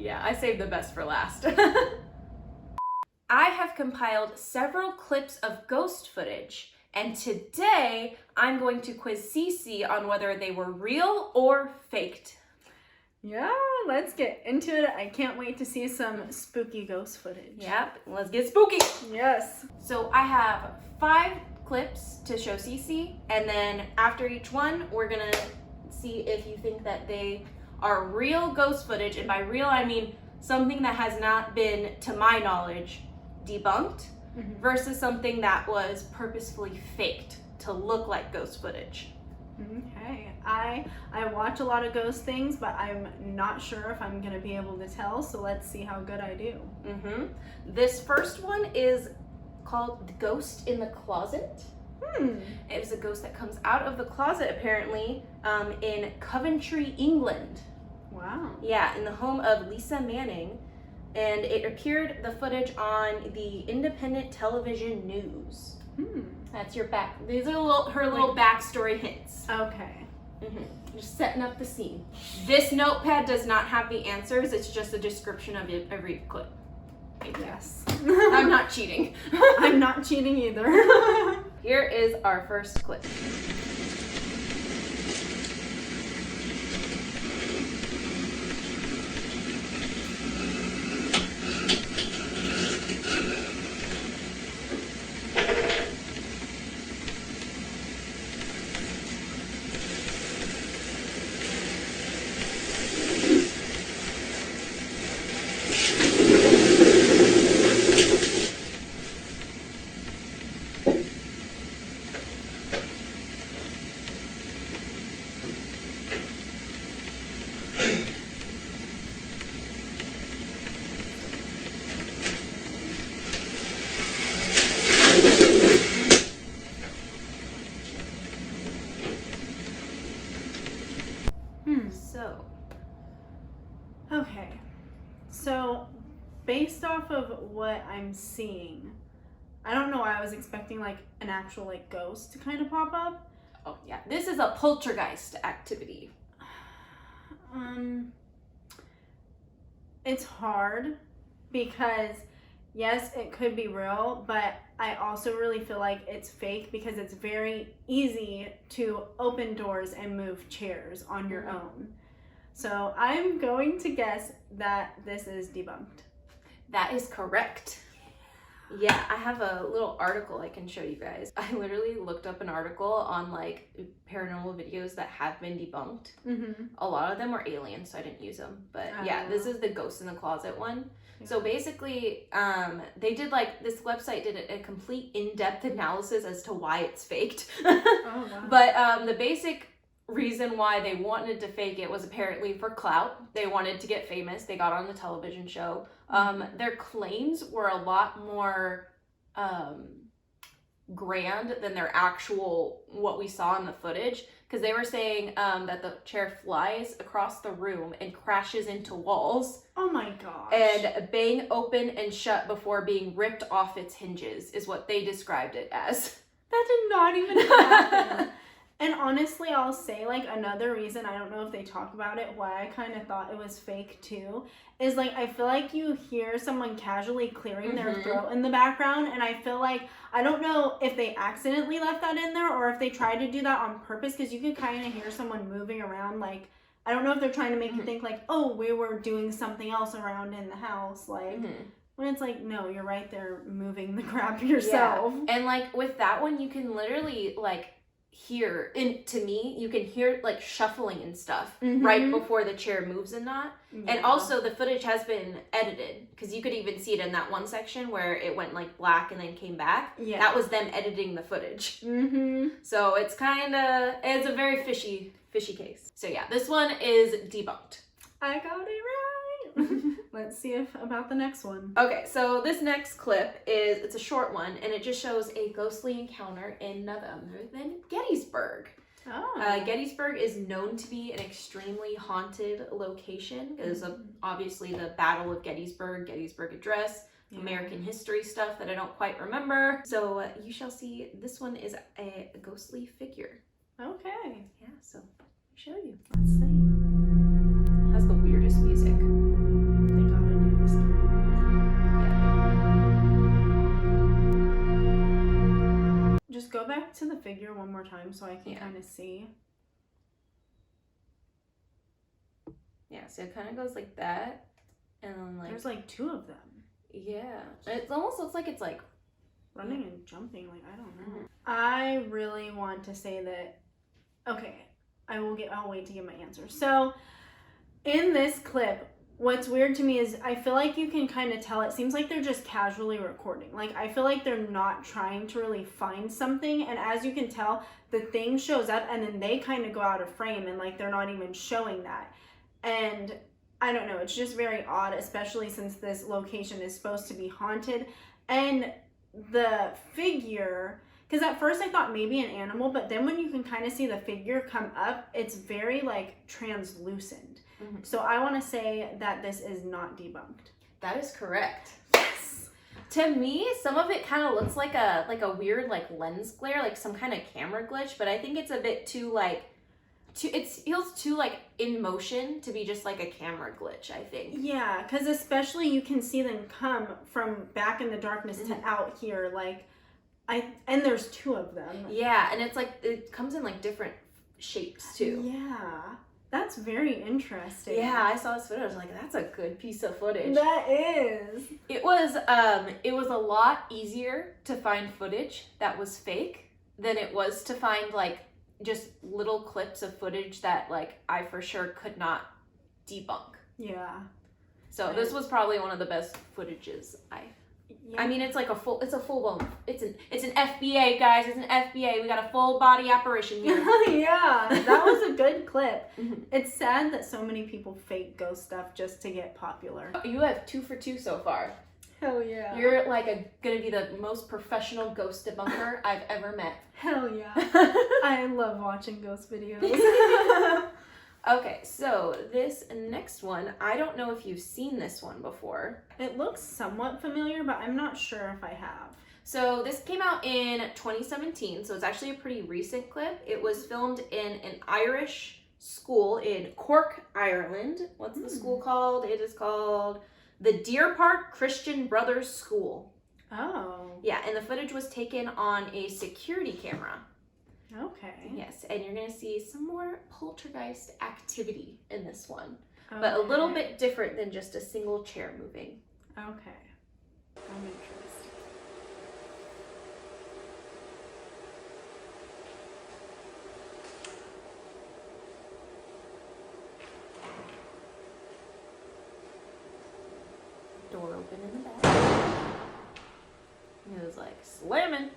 Yeah, I saved the best for last. I have compiled several clips of ghost footage, and today I'm going to quiz Cece on whether they were real or faked. Yeah, let's get into it. I can't wait to see some spooky ghost footage. Yep, let's get spooky. Yes. So I have 5 clips to show Cece, and then after each one, we're gonna see if you think that they are real ghost footage, and by real I mean something that has not been, to my knowledge, debunked, versus something that was purposefully faked to look like ghost footage. Okay, I watch a lot of ghost things, but I'm not sure if I'm gonna be able to tell, so let's see how good I do. This first one is called The Ghost in the Closet. It is a ghost that comes out of the closet, apparently, in Coventry, England. Wow. Yeah, in the home of Lisa Manning. And it appeared, the footage, on the Independent Television News. That's your back. These are her little backstory hints. Okay. Just setting up the scene. This notepad does not have the answers. It's just a description of every clip. Yes. I'm not cheating. I'm not cheating either. Here is our first clip. Okay, so based off of what I'm seeing, I don't know why I was expecting like an actual like ghost to kind of pop up. Oh yeah, this is a poltergeist activity. It's hard because yes, it could be real, but I also really feel like it's fake because it's very easy to open doors and move chairs on your own. So I'm going to guess that this is debunked. That is correct. Yeah, I have a little article I can show you guys. I literally looked up an article on like paranormal videos that have been debunked. A lot of them were aliens, so I didn't use them. But yeah, this is the Ghost in the Closet one. Yeah. So basically, they did like, this website did a complete in-depth analysis as to why it's faked. Oh, wow. But the basic reason why they wanted to fake it was apparently for clout. They wanted to get famous. They got on the television show. Their claims were a lot more grand than their actual, what we saw in the footage, because they were saying that the chair flies across the room and crashes into walls. Oh my gosh. And bang open and shut before being ripped off its hinges is what they described it as. That did not even happen. And honestly, I'll say, like, another reason, I don't know if they talk about it, why I kind of thought it was fake too, is like, I feel like you hear someone casually clearing their throat in the background, and I feel like, I don't know if they accidentally left that in there or if they tried to do that on purpose, because you could kind of hear someone moving around, like, I don't know if they're trying to make you think like, oh, we were doing something else around in the house, like, when it's like, no, you're right there moving the crap yourself. Yeah. And like, with that one, you can literally, like, hear, and to me you can hear like shuffling and stuff right before the chair moves and not. And also the footage has been edited, because you could even see it in that one section where it went like black and then came back. That was them editing the footage. So it's a very fishy case. So yeah, this one is debunked. I got it right. Let's see about the next one. Okay, so this next clip it's a short one, and it just shows a ghostly encounter in none other than Gettysburg. Gettysburg is known to be an extremely haunted location because of obviously the Battle of Gettysburg, Gettysburg Address, American history stuff that I don't quite remember. So you shall see, this one is a ghostly figure. Okay. Yeah, so I'll show you. Let's see. Has the weirdest music. figure one more time so I can kind of see? Yeah, so it kind of goes like that, and then like there's like 2 of them. Yeah, it almost looks like it's like running and jumping. Like, I don't know. I really want to say that. Okay, I'll wait to give my answer. So, in this clip, what's weird to me is I feel like you can kind of tell. It seems like they're just casually recording. Like, I feel like they're not trying to really find something, and as you can tell, the thing shows up, and then they kind of go out of frame, and like they're not even showing that. And I don't know, it's just very odd, especially since this location is supposed to be haunted. And the figure, because at first I thought maybe an animal, but then when you can kind of see the figure come up, it's very like translucent. Mm-hmm. So I want to say that this is not debunked. That is correct. Yes. To me, some of it kind of looks like a weird like lens glare, like some kind of camera glitch, but I think it's a bit too like it feels too like in motion to be just like a camera glitch, I think. Yeah, because especially you can see them come from back in the darkness to out here, like and there's 2 of them. Yeah, and it's like it comes in like different shapes too. Yeah, that's very interesting. Yeah, I saw this footage. I was like, that's a good piece of footage. That is. It was a lot easier to find footage that was fake than it was to find like just little clips of footage that like I for sure could not debunk. Yeah. So this was probably one of the best footages I mean, it's a full blown, it's an FBA, guys, it's an FBA. We got a full body operation here. Yeah, that was a good clip. It's sad that so many people fake ghost stuff just to get popular. You have 2 for 2 so far. Hell yeah. You're like gonna be the most professional ghost debunker I've ever met. Hell yeah. I love watching ghost videos. Okay, so this next one, I don't know if you've seen this one before. It looks somewhat familiar, but I'm not sure if I have. So this came out in 2017, so it's actually a pretty recent clip. It was filmed in an Irish school in Cork, Ireland. What's the school called? It is called the Deer Park Christian Brothers School. Oh. Yeah, and the footage was taken on a security camera. Okay. Yes, and you're going to see some more poltergeist activity in this one. Okay. But a little bit different than just a single chair moving. Okay. I'm interested. Door open in the back. It was like slamming.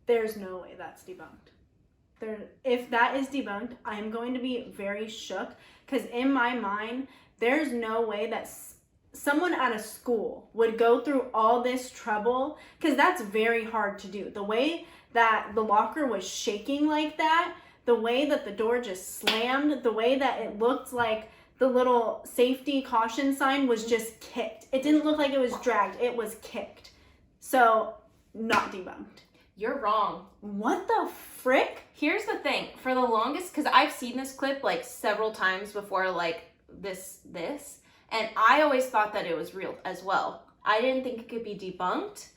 There's no way that's debunked. If that is debunked, I'm going to be very shook because in my mind, there's no way that someone at a school would go through all this trouble because that's very hard to do. The way that the locker was shaking like that, the way that the door just slammed, the way that it looked like the little safety caution sign was just kicked. It didn't look like it was dragged. It was kicked. So, not debunked. You're wrong. What the frick? Here's the thing. For the longest, because I've seen this clip like several times before, like this, and I always thought that it was real as well. I didn't think it could be debunked,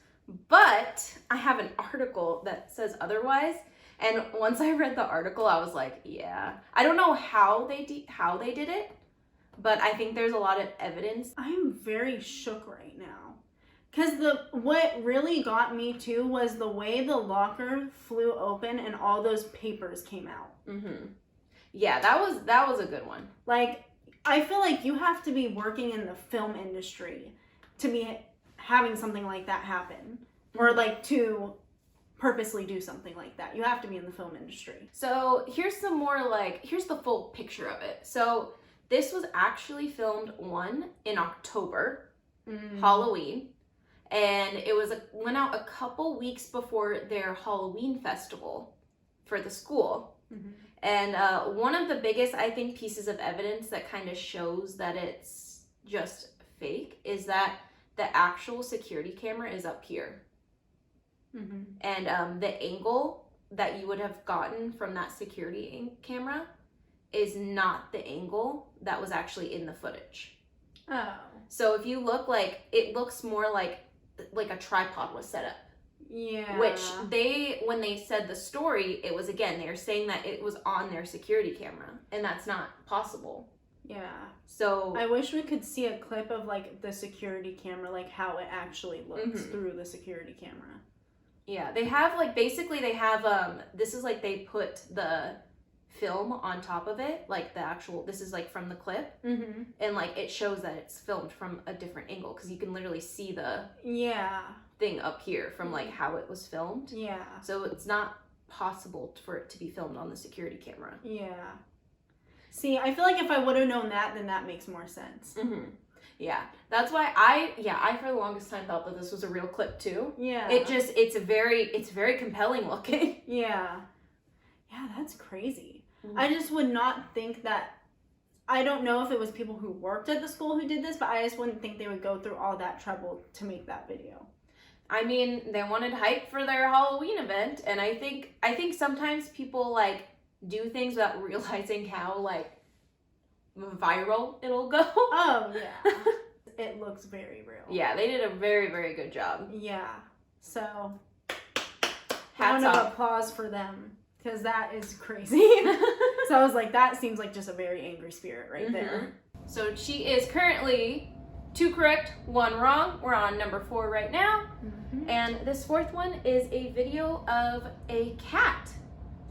but I have an article that says otherwise. And once I read the article, I was like, yeah. I don't know how they did it, but I think there's a lot of evidence. I'm very shook right now. Because what really got me too was the way the locker flew open and all those papers came out. Mm-hmm. Yeah, that was a good one. Like, I feel like you have to be working in the film industry to be having something like that happen. Or like to purposely do something like that. You have to be in the film industry. So here's some more here's the full picture of it. So this was actually filmed in October, Halloween, and it went out a couple weeks before their Halloween festival for the school. Mm-hmm. And one of the biggest, I think, pieces of evidence that kind of shows that it's just fake is that the actual security camera is up here. Mm-hmm. And the angle that you would have gotten from that security camera is not the angle that was actually in the footage. Oh. So if you look, it looks more like a tripod was set up. Yeah. Which when they said the story, it was, again, they were saying that it was on their security camera, and that's not possible. Yeah. So I wish we could see a clip of the security camera, how it actually looks through the security camera. Yeah, they have basically they have this is they put the film on top of it, the actual, this is from the clip, and it shows that it's filmed from a different angle because you can literally see the thing up here from how it was filmed. Yeah. So it's not possible for it to be filmed on the security camera. Yeah. See, I feel like if I would have known that, then that makes more sense. Mm-hmm. Yeah, that's why I for the longest time thought that this was a real clip too. Yeah. It's very compelling looking. Yeah. Yeah, that's crazy. Mm-hmm. I just would not think that, I don't know if it was people who worked at the school who did this, but I just wouldn't think they would go through all that trouble to make that video. I mean, they wanted hype for their Halloween event, and I think sometimes people do things without realizing how viral it'll go. Oh yeah. It looks very real. Yeah, they did a very, very good job. Yeah. So hats round off. of applause for them, because that is crazy. So I was like, that seems like just a very angry spirit right there. So she is currently 2 correct, 1 wrong. We're on number 4 right now. And this 4th one is a video of a cat.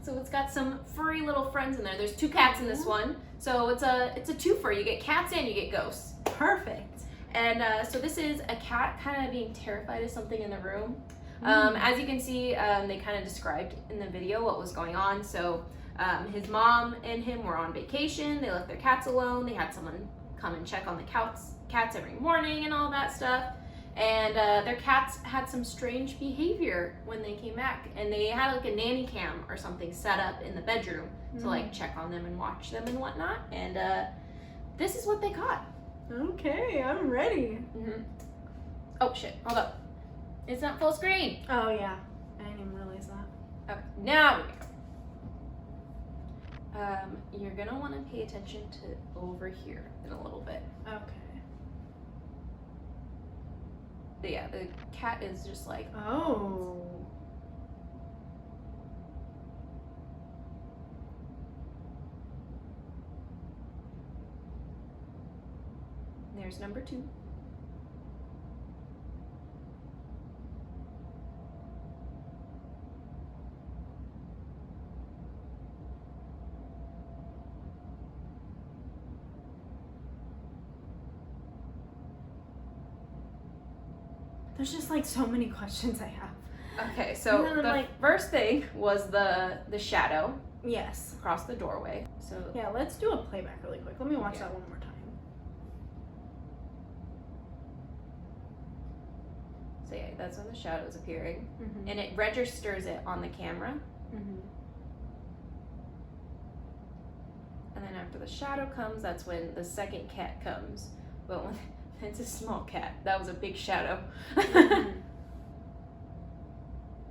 So it's got some furry little friends in there. There's 2 cats in this one. So it's a twofer. You get cats and you get ghosts. Perfect. And so this is a cat kind of being terrified of something in the room. As you can see, they kind of described in the video what was going on. So his mom and him were on vacation. They left their cats alone. They had someone come and check on the cats every morning and all that stuff. And their cats had some strange behavior when they came back. And they had a nanny cam or something set up in the bedroom to check on them and watch them and whatnot. And this is what they caught. Okay, I'm ready. Oh shit, hold up. It's not full screen. Oh yeah, I didn't even realize that. Okay, now we go. You're gonna want to pay attention to over here in a little bit. Okay. But yeah, the cat is just Oh. There's number 2. There's just so many questions I have. Okay, so the first thing was the shadow. Yes. Across the doorway. So yeah, let's do a playback really quick. Let me watch that one more time. So yeah, that's when the shadow is appearing, and it registers it on the camera. And then after the shadow comes, that's when the second cat comes. But when it's a small cat, that was a big shadow. So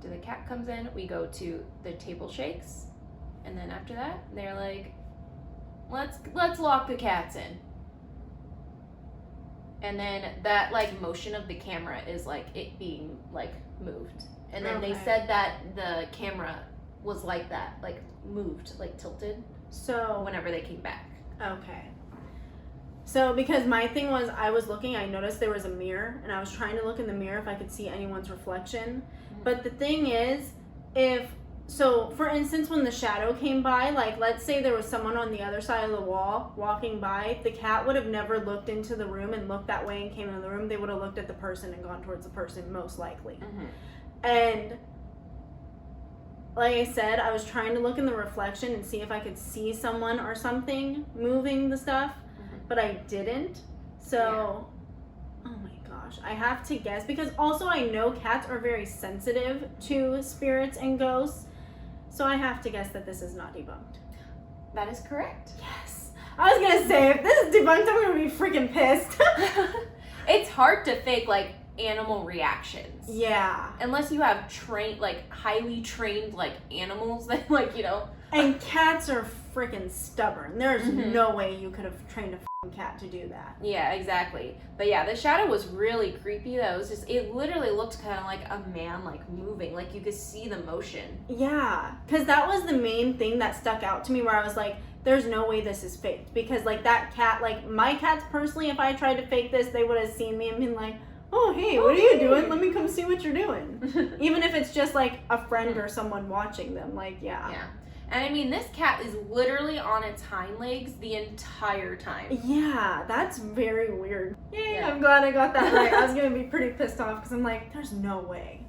the cat comes in, we go to the table shakes, and then after that, they're like, let's lock the cats in. And then that motion of the camera is it being moved. And then they said that the camera was that, moved, tilted. So whenever they came back. Okay. So, because my thing was, I was looking, I noticed there was a mirror, and I was trying to look in the mirror if I could see anyone's reflection. But the thing is, for instance, when the shadow came by, like, let's say there was someone on the other side of the wall walking by, the cat would have never looked into the room and looked that way and came into the room. They would have looked at the person and gone towards the person, most likely. And like I said, I was trying to look in the reflection and see if I could see someone or something moving the stuff, but I didn't. So, oh my gosh, I have to guess, because also I know cats are very sensitive to spirits and ghosts, so I have to guess that this is not debunked. That is correct. Yes. I was gonna say, if this is debunked, I'm gonna be freaking pissed. It's hard to fake, like, animal reactions. Yeah. Unless you have highly trained, like, animals that, like, you know. And cats are freaking stubborn. There's no way you could have trained a cat to do that. Yeah, exactly. But yeah, the shadow was really creepy though. It literally looked kind of like a man, like, moving, like you could see the motion. Yeah, because that was the main thing that stuck out to me, where I was like, there's no way this is faked, because like that cat, like my cats personally, if I tried to fake this, they would have seen me and been like, oh hey, what are you doing? Let me come see what you're doing. Even if it's just like a friend or someone watching them, like, yeah. And I mean, this cat is literally on its hind legs the entire time. Yeah, that's very weird. Yay, Yeah. I'm glad I got that right. I was going to be pretty pissed off, because I'm like, there's no way.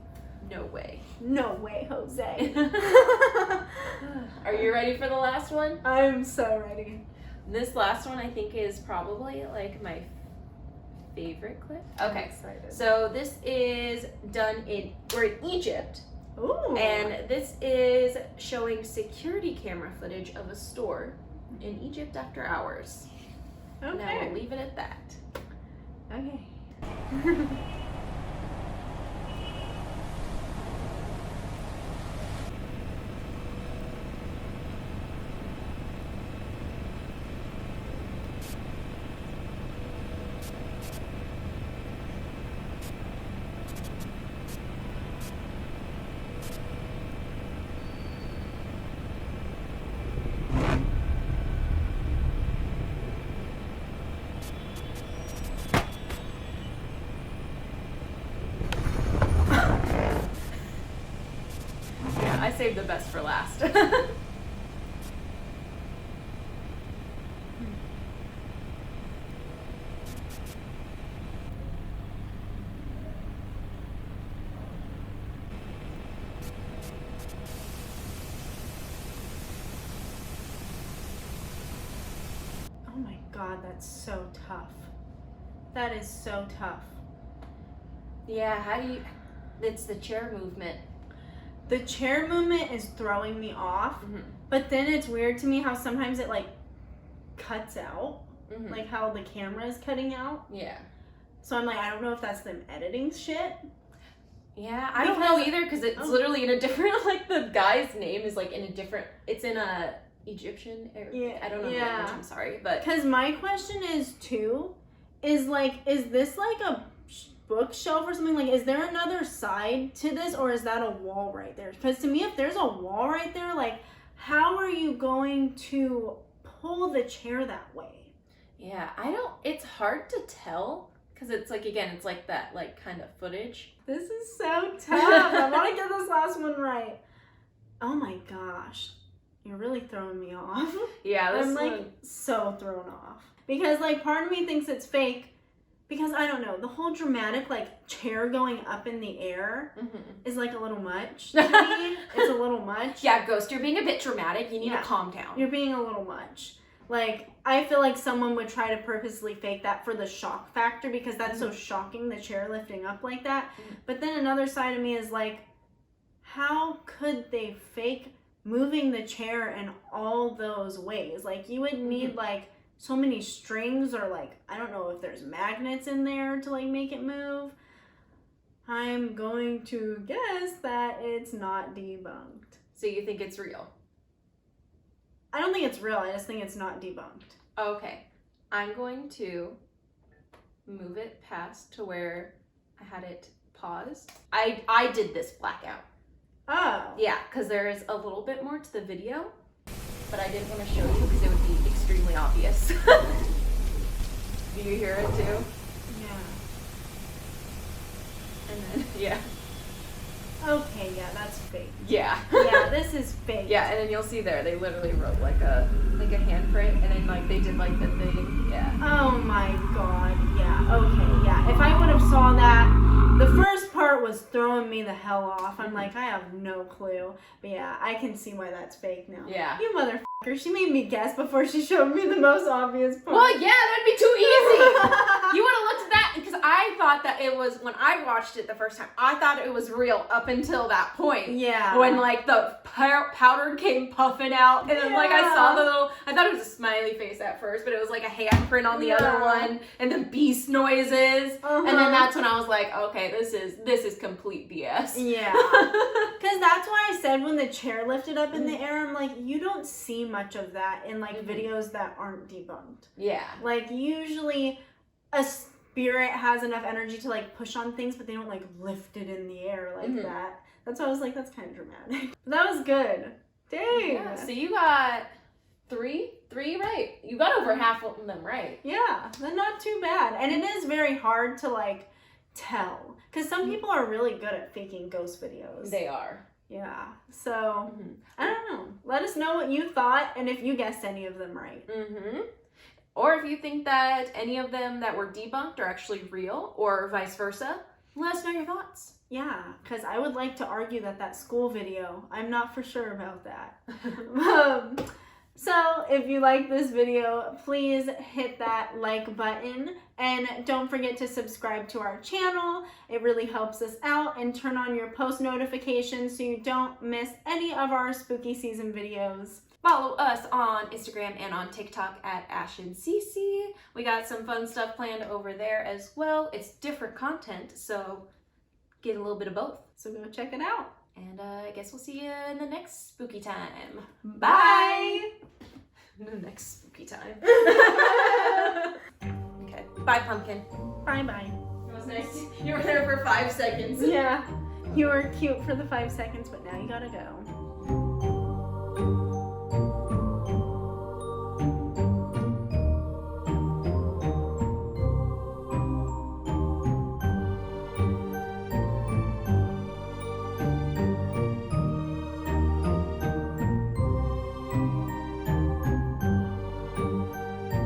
No way. No way, Jose. Are you ready for the last one? I'm so ready. This last one I think is probably like my favorite clip. Okay, so this is we're in Egypt. Ooh. And this is showing security camera footage of a store in Egypt after hours. Okay. Now we'll leave it at that. Okay. I saved the best for last. Oh my god, that's so tough. That is so tough. Yeah, it's the chair movement. The chair movement is throwing me off, but then it's weird to me how sometimes it like cuts out, like how the camera is cutting out. Yeah. So I'm like, I don't know if that's them editing shit. Yeah, I don't know either, because it's literally in a different, like, the guy's name is like in a different, it's in a Egyptian area. I don't know the language, I'm sorry, but. Because my question is too, is this like a bookshelf or something? Like, is there another side to this, or is that a wall right there? Because to me, if there's a wall right there, like, how are you going to pull the chair that way? Yeah, it's hard to tell, because it's like, again, it's like that, like, kind of footage. This is so tough. I want to get this last one right. Oh my gosh. You're really throwing me off. Yeah, I'm like so thrown off. Because like part of me thinks it's fake, because I don't know, the whole dramatic like chair going up in the air is like a little much to me. It's a little much. Yeah, Ghost, you're being a bit dramatic. You need to calm down. You're being a little much. Like, I feel like someone would try to purposely fake that for the shock factor, because that's so shocking, the chair lifting up like that. But then another side of me is like, how could they fake moving the chair in all those ways? Like, you would need like so many strings, or like, I don't know if there's magnets in there to like make it move. I'm going to guess that it's not debunked. So you think it's real? I don't think it's real. I just think it's not debunked. Okay. I'm going to move it past to where I had it paused. I did this blackout. Oh. Yeah, because there is a little bit more to the video, but I didn't want to show you because it would be extremely obvious. Do you hear it too? Yeah. And then, yeah. Okay, yeah, that's fake. Yeah. Yeah, this is fake. Yeah, and then you'll see there, they literally wrote like a handprint, and then like they did like the thing. Yeah. Oh my god, yeah, okay, yeah. If I would have saw that, the first part was throwing me the hell off. I'm like, I have no clue. But yeah, I can see why that's fake now. Yeah. You motherfucker, she made me guess before she showed me the most obvious part. Well, yeah, that'd be too easy. You would have looked at that, because I thought that it was, when I watched it the first time, I thought it was real up until that point. Yeah. When like the powder came puffing out, and then like I saw the little, I thought it was a smiley face at first, but it was like a handprint on the other one, and then beast noises, and then that's when I was like, okay, this is complete BS. Yeah. Because that's why I said when the chair lifted up in the air, I'm like, you don't see much of that in like videos that aren't debunked. Yeah. Like usually a spirit has enough energy to like push on things, but they don't like lift it in the air like that. That's why I was like, that's kind of dramatic. But that was good. Dang. Yeah, so you got three right. You got over half of them right. Yeah, but not too bad. And it is very hard to like tell, because some people are really good at faking ghost videos. They are. Yeah. So I don't know. Let us know what you thought and if you guessed any of them right. Or if you think that any of them that were debunked are actually real, or vice versa, let us know your thoughts. Yeah, because I would like to argue that school video, I'm not for sure about that. So if you like this video, please hit that like button, and don't forget to subscribe to our channel. It really helps us out, and turn on your post notifications so you don't miss any of our spooky season videos. Follow us on Instagram and on TikTok at AshenCC. We got some fun stuff planned over there as well. It's different content, so get a little bit of both. So go check it out. And I guess we'll see you in the next spooky time. Bye! The next spooky time. Okay. Bye, pumpkin. Bye-bye. That was nice. You were there for 5 seconds. Yeah. You were cute for the 5 seconds, but now you gotta go.